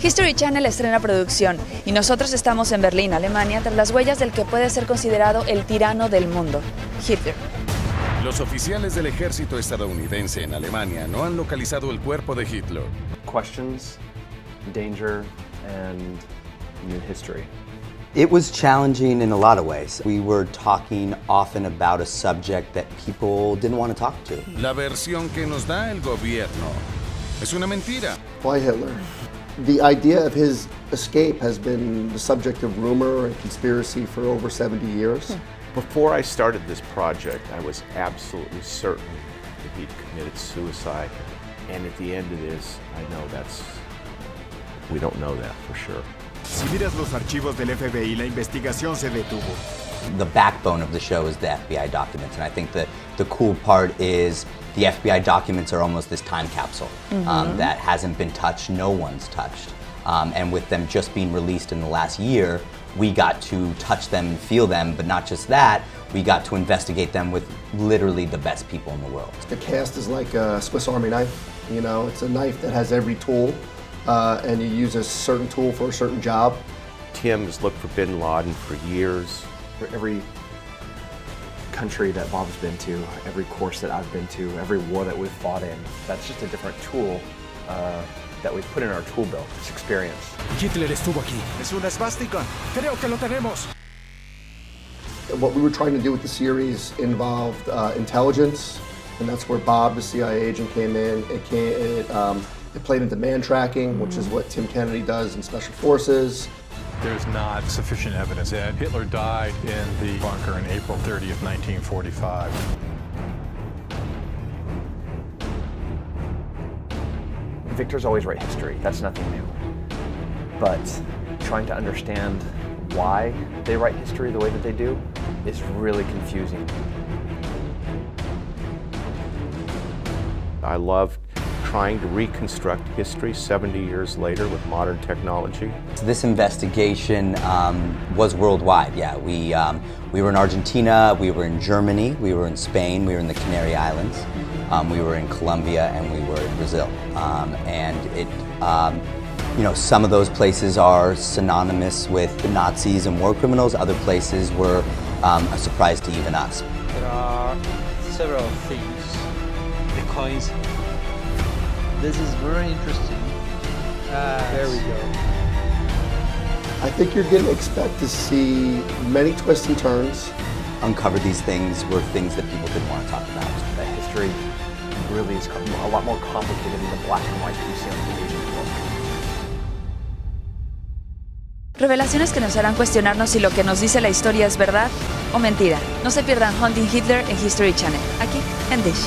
History Channel estrena Producción y nosotros estamos en Berlín, Alemania, tras las huellas del que puede ser considerado el tirano del mundo, Hitler. Los oficiales del ejército estadounidense en Alemania no han localizado el cuerpo de Hitler. Questions, danger, and new history. It was challenging in a lot of ways. We were talking often about a subject that people didn't want to talk to. La versión que nos da el gobierno es una mentira. Why Hitler? The idea of his escape has been the subject of rumor and conspiracy for over 70 years. Before I started this project, I was absolutely certain that he'd committed suicide. And at the end of this, I know we don't know that for sure. Si miras los archivos del FBI, la investigación se detuvo. The backbone of the show is the FBI documents, and I think that the cool part is the FBI documents are almost this time capsule that hasn't been touched, no one's touched. And with them just being released in the last year, we got to touch them and feel them, but not just that, we got to investigate them with literally the best people in the world. The cast is like a Swiss Army knife. You know, it's a knife that has every tool, and you use a certain tool for a certain job. Tim has looked for bin Laden for years. For every country that Bob's been to, every course that I've been to, every war that we've fought in, that's just a different tool that we've put in our tool belt, this experience. Hitler estuvo aquí. Es una esvástica. Creo que lo tenemos. What we were trying to do with the series involved intelligence, and that's where Bob, the CIA agent, came in. It played into man tracking, which is what Tim Kennedy does in Special Forces. There's not sufficient evidence that Hitler died in the bunker on April 30th, 1945. Victors always write history, that's nothing new. But trying to understand why they write history the way that they do is really confusing. I love trying to reconstruct history 70 years later with modern technology. So this investigation was worldwide. Yeah, we were in Argentina, we were in Germany, we were in Spain, we were in the Canary Islands, we were in Colombia, and we were in Brazil. And it, you know, some of those places are synonymous with the Nazis and war criminals. Other places were a surprise to even us. There are several things because this is very interesting. There we go. I think you're going to expect to see many twists and turns. Uncover these things were things that people didn't want to talk about. That history really is a lot more complicated than the black and white you see on the page of the book. Revelaciones que nos harán cuestionarnos si lo que nos dice la historia es verdad o mentira. No se pierdan Hunting Hitler en History Channel, aquí en Dish.